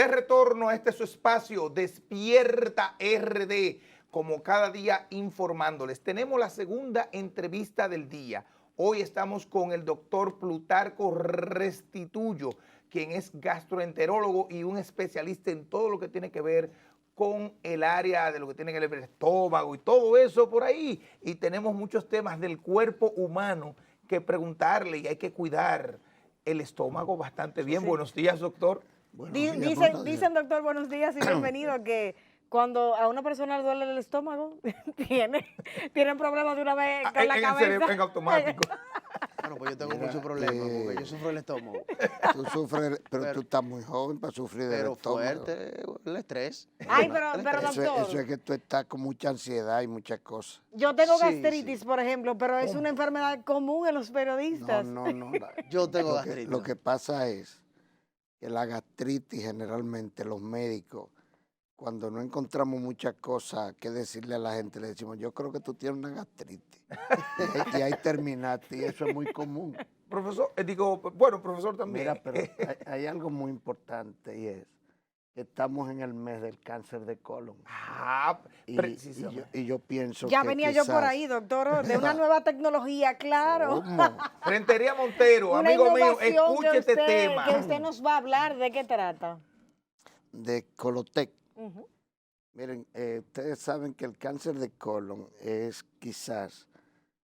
De retorno a este su espacio, Despierta RD, como cada día informándoles. Tenemos la segunda entrevista del día. Hoy estamos con el doctor Plutarco Restituyo, quien es gastroenterólogo y un especialista en todo lo que tiene que ver con el área de lo que tiene que ver con el estómago y todo eso por ahí. Y tenemos muchos temas del cuerpo humano que preguntarle y hay que cuidar el estómago bastante bien. Sí. Buenos días, doctor. Dicen, doctor, buenos días y bienvenido, que cuando a una persona le duele el estómago, tienen problemas de una vez con la cabeza. Cerebro, en automático. Bueno, pues yo tengo muchos problemas porque yo sufro el estómago. Tú sufres, pero tú estás muy joven para sufrir del Pero estómago. fuerte el estrés. Ay, El pero estrés. doctor, Eso es que tú estás con mucha ansiedad y muchas cosas. yo tengo Sí, gastritis, sí. por ejemplo, pero es una enfermedad común en los periodistas. No. Yo tengo Lo gastritis. lo que pasa es que la gastritis, generalmente los médicos, cuando no encontramos muchas cosas que decirle a la gente, le decimos, yo creo que tú tienes una gastritis. y ahí terminaste, y eso es muy común. Profesor, profesor también. Mira, pero hay algo muy importante y es que estamos en el mes del cáncer de colon. Precisamente. Y yo pienso Ya que venía yo por quizás- ahí, doctor, de una nueva tecnología, claro. ¿Cómo? Rentería Montero, Una amigo mío, innovación escuche este que tema. usted nos va a hablar. ¿De qué trata? De Colotec. Ujú. Miren, ustedes saben que el cáncer de colon es quizás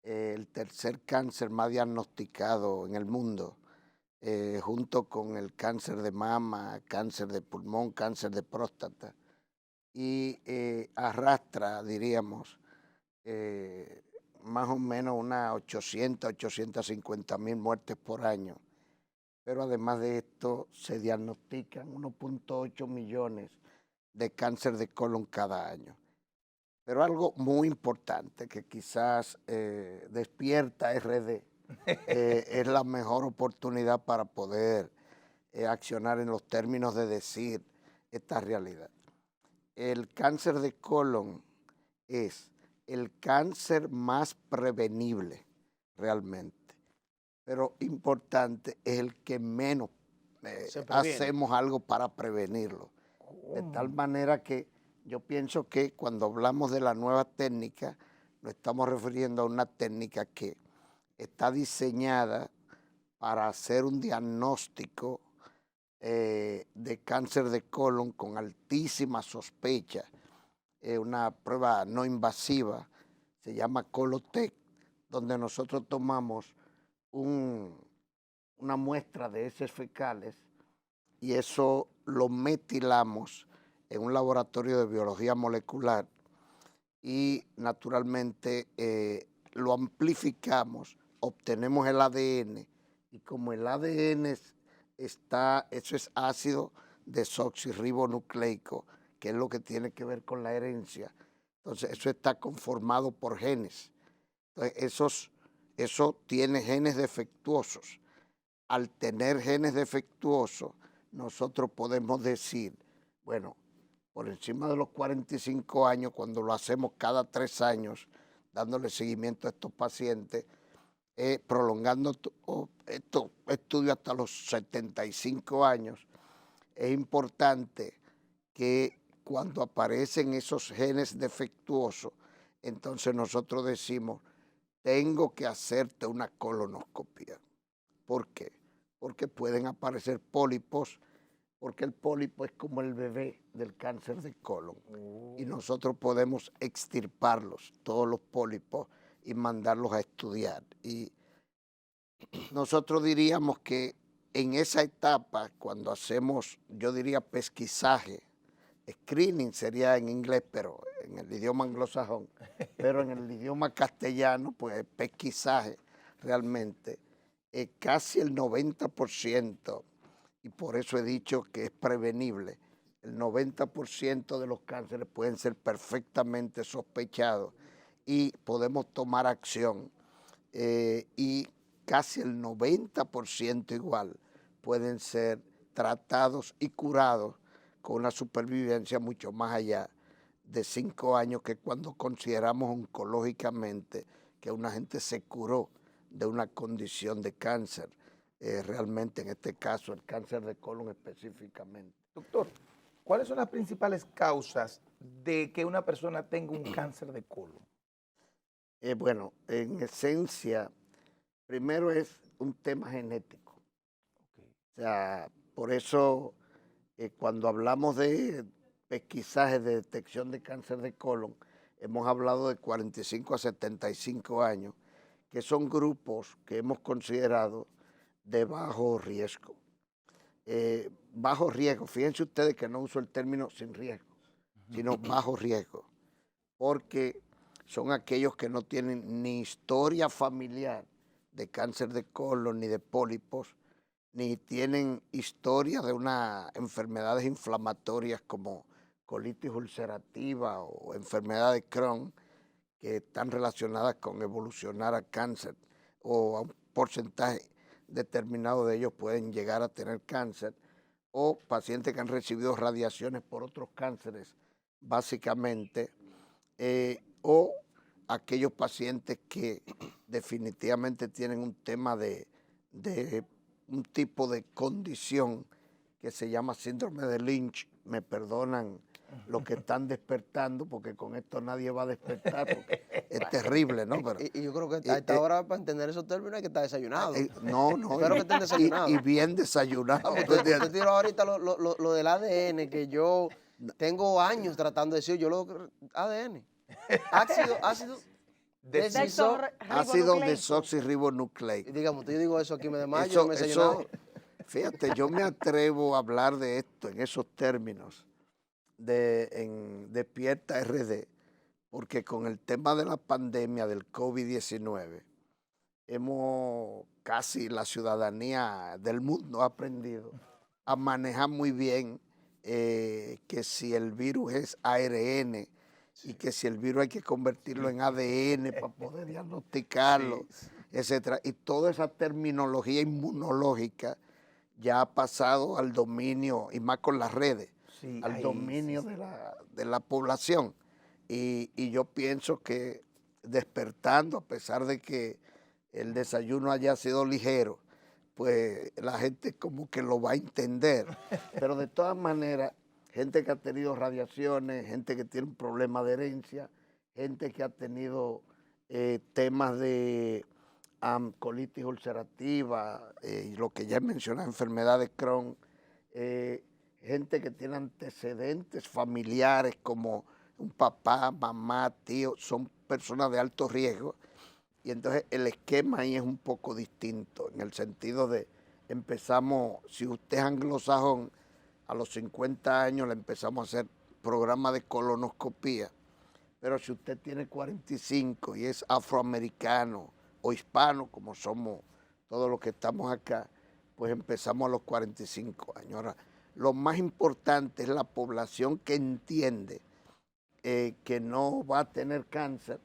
el tercer cáncer más diagnosticado en el mundo, junto con el cáncer de mama, cáncer de pulmón, cáncer de próstata, y arrastra, diríamos, más o menos unas 850.000 muertes por año. Pero además de esto, se diagnostican 1.8 millones de cáncer de colon cada año. Pero algo muy importante que quizás Despierta RD es la mejor oportunidad para poder accionar en los términos de decir esta realidad. El cáncer de colon es el cáncer más prevenible realmente, pero importante, es el que menos Se previene. hacemos algo para prevenirlo. De tal manera que yo pienso que cuando hablamos de la nueva técnica, nos estamos refiriendo a una técnica que está diseñada para hacer un diagnóstico de cáncer de colon con altísima sospecha, una prueba no invasiva, se llama Colotec, donde nosotros tomamos una muestra de heces fecales y eso lo metilamos en un laboratorio de biología molecular y naturalmente lo amplificamos, obtenemos el ADN y como el ADN eso es ácido desoxirribonucleico, que es lo que tiene que ver con la herencia. Entonces eso está conformado por genes. Entonces eso tiene genes defectuosos. Al tener genes defectuosos, nosotros podemos decir, bueno, por encima de los 45 años, cuando lo hacemos cada 3 años, dándole seguimiento a estos pacientes, prolongando estos estudios hasta los 75 años, es importante que cuando aparecen esos genes defectuosos, entonces nosotros decimos, tengo que hacerte una colonoscopia. ¿Por qué? Porque pueden aparecer pólipos, porque el pólipo es como el bebé del cáncer de colon. Y nosotros podemos extirparlos, todos los pólipos, y mandarlos a estudiar. Y nosotros diríamos que en esa etapa, cuando hacemos, yo diría pesquisaje, screening sería en inglés, pero en el idioma anglosajón, pero en el idioma castellano, pues pesquisaje realmente, casi el 90%, y por eso he dicho que es prevenible, el 90% de los cánceres pueden ser perfectamente sospechados y podemos tomar acción, y casi el 90% igual pueden ser tratados y curados con una supervivencia mucho más allá de 5 años, que cuando consideramos oncológicamente que una gente se curó de una condición de cáncer, realmente en este caso el cáncer de colon específicamente. Doctor, ¿cuáles son las principales causas de que una persona tenga un cáncer de colon? Bueno, en esencia, primero es un tema genético. O sea, por eso cuando hablamos de pesquisaje de detección de cáncer de colon, hemos hablado de 45 a 75 años, que son grupos que hemos considerado de bajo riesgo. Bajo riesgo, fíjense ustedes que no uso el término sin riesgo, sino bajo riesgo, porque son aquellos que no tienen ni historia familiar de cáncer de colon ni de pólipos, ni tienen historia de unas enfermedades inflamatorias como colitis ulcerativa o enfermedad de Crohn, que están relacionadas con evolucionar a cáncer, o a un porcentaje determinado de ellos pueden llegar a tener cáncer, o pacientes que han recibido radiaciones por otros cánceres, básicamente, o aquellos pacientes que definitivamente tienen un tema de un tipo de condición que se llama síndrome de Lynch. Me perdonan los que están despertando, porque con esto nadie va a despertar, porque es terrible, ¿no? Pero, Y yo creo que a esta hora, para entender esos términos, hay que estar desayunado. no, Espero que estén desayunados. y bien desayunado. Te tiro ahorita lo del ADN, que yo tengo años tratando de decir, ADN. Ácido Ácido desoxirribonucleico. Digamos, yo digo eso aquí, me desmayo, me desayunado. Fíjate, yo me atrevo a hablar de esto en esos términos en Despierta RD, porque con el tema de la pandemia del COVID-19, casi la ciudadanía del mundo ha aprendido a manejar muy bien que si el virus es ARN y que si el virus hay que convertirlo en ADN para poder diagnosticarlo, etcétera. Y toda esa terminología inmunológica ya ha pasado al dominio, y más con las redes, al dominio de la población. Y yo pienso que despertando, a pesar de que el desayuno haya sido ligero, pues la gente como que lo va a entender. Pero de todas maneras, gente que ha tenido radiaciones, gente que tiene un problema de herencia, gente que ha tenido temas de colitis ulcerativa, y lo que ya he mencionado, enfermedad de Crohn, gente que tiene antecedentes familiares como un papá, mamá, tío, son personas de alto riesgo. Y entonces el esquema ahí es un poco distinto, en el sentido de empezamos, si usted es anglosajón, a los 50 años le empezamos a hacer programa de colonoscopía, pero si usted tiene 45 y es afroamericano o hispano, como somos todos los que estamos acá, pues empezamos a los 45 años. Ahora, lo más importante es la población que entiende que no va a tener cáncer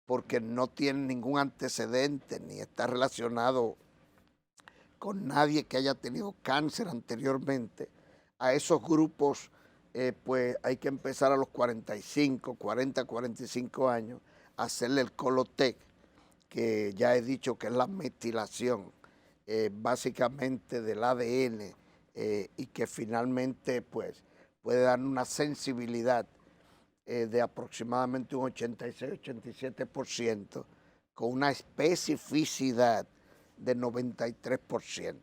porque no tiene ningún antecedente ni está relacionado con nadie que haya tenido cáncer anteriormente. A esos grupos, pues hay que empezar a los 45, 40, 45 años a hacerle el Colotec, que ya he dicho que es la metilación básicamente del ADN y que finalmente pues puede dar una sensibilidad de aproximadamente un 86-87%, con una especificidad de 93%.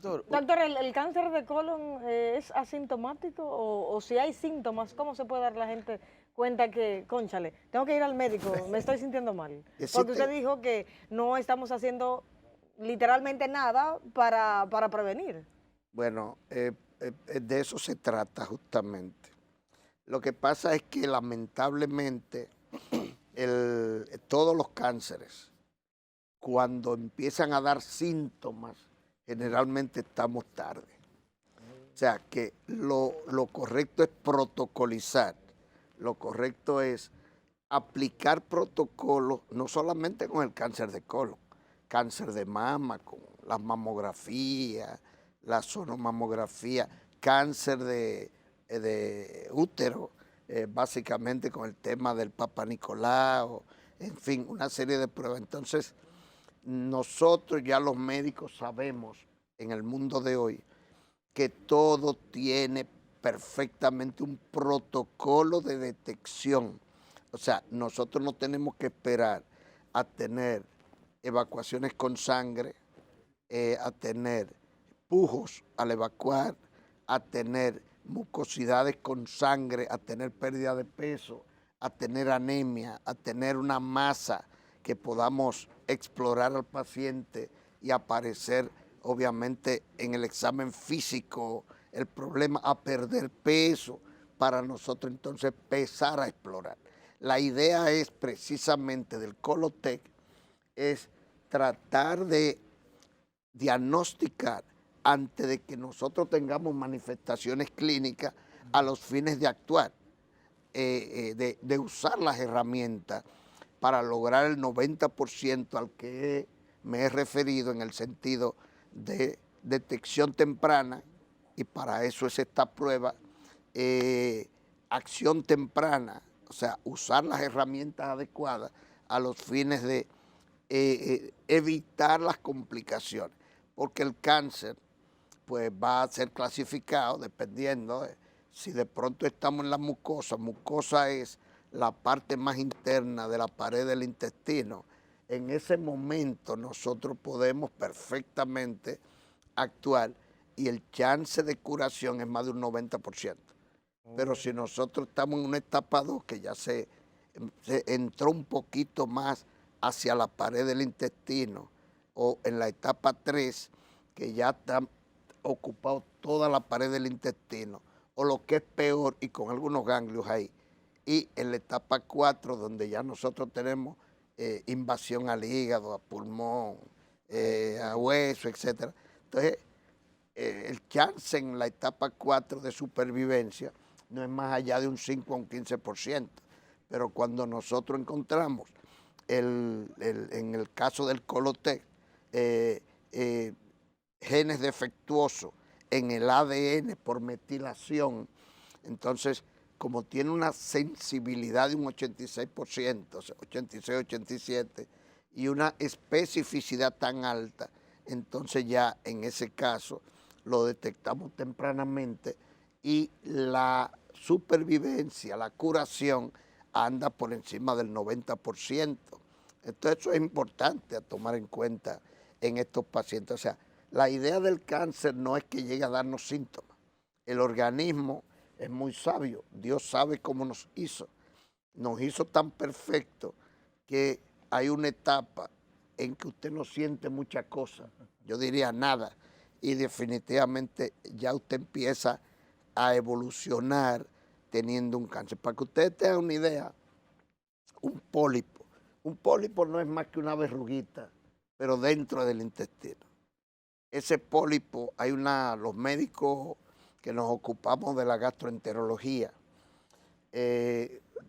Doctor, ¿el cáncer de colon es asintomático o si hay síntomas, cómo se puede dar la gente cuenta que, cónchale, tengo que ir al médico, me estoy sintiendo mal? Porque usted dijo que no estamos haciendo literalmente nada para prevenir. Bueno, de eso se trata justamente. Lo que pasa es que lamentablemente todos los cánceres, cuando empiezan a dar síntomas, generalmente estamos tarde. O sea que lo correcto es protocolizar, lo correcto es aplicar protocolos, no solamente con el cáncer de colon, cáncer de mama, con la mamografía, la sonomamografía, cáncer de útero, básicamente con el tema del Papa Nicolau, en fin, una serie de pruebas. Entonces, nosotros ya los médicos sabemos en el mundo de hoy que todo tiene perfectamente un protocolo de detección. O sea, nosotros no tenemos que esperar a tener evacuaciones con sangre, a tener pujos al evacuar, a tener mucosidades con sangre, a tener pérdida de peso, a tener anemia, a tener una masa que podamos explorar al paciente y aparecer obviamente en el examen físico el problema, a perder peso, para nosotros entonces empezar a explorar. La idea es precisamente del Colotec es tratar de diagnosticar antes de que nosotros tengamos manifestaciones clínicas a los fines de actuar, de usar las herramientas para lograr el 90% al que me he referido en el sentido de detección temprana, y para eso es esta prueba, acción temprana, o sea, usar las herramientas adecuadas a los fines de evitar las complicaciones, porque el cáncer pues va a ser clasificado dependiendo de si de pronto estamos en la mucosa. Mucosa es la parte más interna de la pared del intestino. En ese momento nosotros podemos perfectamente actuar y el chance de curación es más de un 90%. Pero si nosotros estamos en una etapa 2 que ya se entró un poquito más hacia la pared del intestino, o en la etapa 3 que ya está ocupado toda la pared del intestino, o lo que es peor y con algunos ganglios ahí, y en la etapa 4 donde ya nosotros tenemos invasión al hígado, a pulmón, a hueso, etc. Entonces, el chance en la etapa 4 de supervivencia no es más allá de un 5 a un 15%, pero cuando nosotros encontramos, en el caso del Colotec, genes defectuosos en el ADN por metilación, entonces, como tiene una sensibilidad de un 86%, o sea, 86, 87, y una especificidad tan alta, entonces ya en ese caso lo detectamos tempranamente y la supervivencia, la curación anda por encima del 90%. Entonces eso es importante a tomar en cuenta en estos pacientes. O sea, la idea del cáncer no es que llegue a darnos síntomas. El organismo es muy sabio. Dios sabe cómo nos hizo. Nos hizo tan perfecto que hay una etapa en que usted no siente mucha cosa. Yo diría nada. Y definitivamente ya usted empieza a evolucionar teniendo un cáncer. Para que ustedes tengan una idea, un pólipo no es más que una verruguita, pero dentro del intestino. Ese pólipo, los médicos que nos ocupamos de la gastroenterología,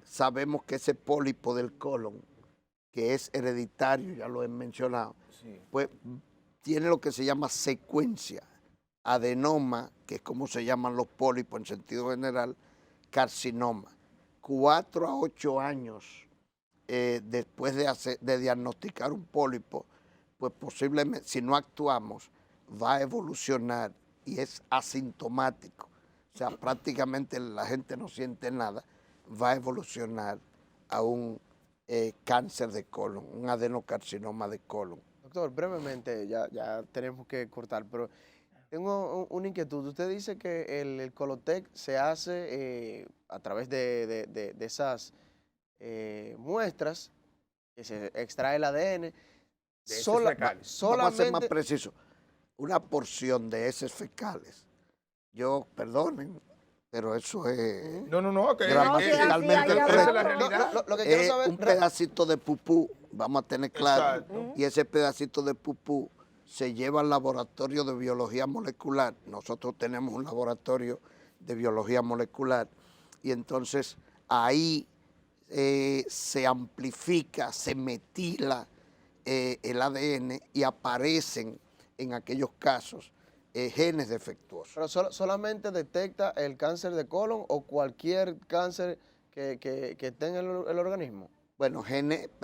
sabemos que ese pólipo del colon, que es hereditario, ya lo he mencionado, sí, pues tiene lo que se llama secuencia, adenoma, que es como se llaman los pólipos en sentido general, carcinoma. 4 a 8 años después de diagnosticar un pólipo, pues posiblemente, si no actuamos, va a evolucionar y es asintomático. O sea, prácticamente la gente no siente nada, va a evolucionar a un cáncer de colon, un adenocarcinoma de colon. Doctor, brevemente, ya tenemos que cortar, pero tengo una inquietud. Usted dice que el Colotec se hace a través de esas muestras, que se extrae el ADN. De heces fecales. Vamos a ser más precisos. Una porción de heces fecales. Perdonen, pero eso es... No, que gramaticalmente esa es la realidad. Lo que quiero saber, un pedacito de pupú, vamos a tener claro. Exacto. Y ese pedacito de pupú se lleva al laboratorio de biología molecular. Nosotros tenemos un laboratorio de biología molecular y entonces ahí se amplifica, se metila el ADN y aparecen en aquellos casos genes defectuosos. Pero solamente detecta el cáncer de colon o cualquier cáncer que tenga el organismo. Bueno,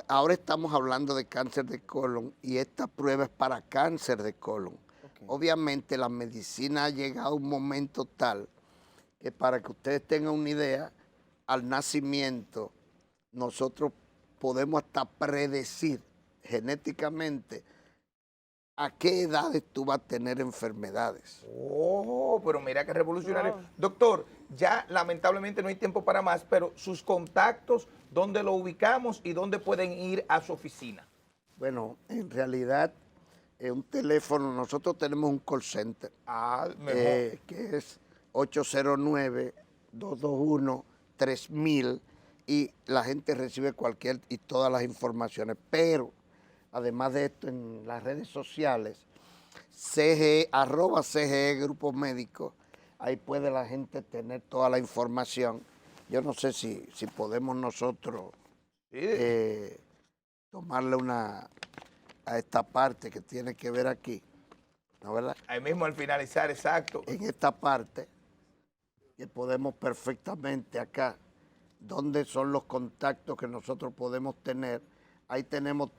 ahora estamos hablando de cáncer de colon y esta prueba es para cáncer de colon. Okay. Obviamente la medicina ha llegado a un momento tal que para que ustedes tengan una idea, al nacimiento nosotros podemos hasta predecir genéticamente a qué edades tú vas a tener enfermedades. Oh, pero mira qué revolucionario. Wow. Doctor, ya lamentablemente no hay tiempo para más, pero sus contactos, ¿dónde lo ubicamos y dónde pueden ir a su oficina? Bueno, en realidad, un teléfono, nosotros tenemos un call center, Ah, mejor. que es 809-221-3000 y la gente recibe cualquier y todas las informaciones, pero además de esto en las redes sociales, CGE, @CGE Grupo Médico, ahí puede la gente tener toda la información. Yo no sé si podemos nosotros Sí. tomarle a esta parte que tiene que ver aquí, ¿no verdad? Ahí mismo al finalizar, exacto. En esta parte, que podemos perfectamente acá, donde son los contactos que nosotros podemos tener, ahí tenemos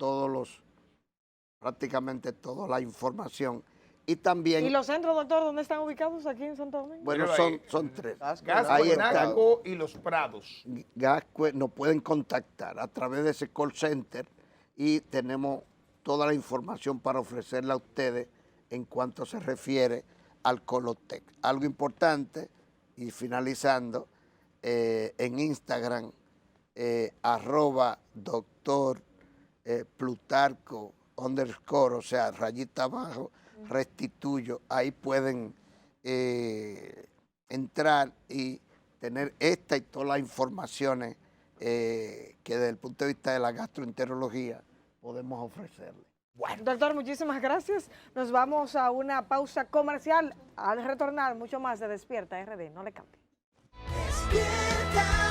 prácticamente toda la información. Y también, ¿Y los centros, doctor, dónde están ubicados aquí en Santo Domingo? bueno, Míralo ahí. son tres. Gasco, Ahí está. Nácaco y Los Prados. Gascue nos pueden contactar a través de ese call center y tenemos toda la información para ofrecerle a ustedes en cuanto se refiere al Colotec. Algo importante, y finalizando, en Instagram, @doctor Plutarco _, o sea, rayita abajo, restituyo, ahí pueden entrar y tener esta y todas las informaciones que desde el punto de vista de la gastroenterología podemos ofrecerle. Doctor, muchísimas gracias. Nos vamos a una pausa comercial. Al retornar, mucho más de Despierta RD. No le cambie. Despierta.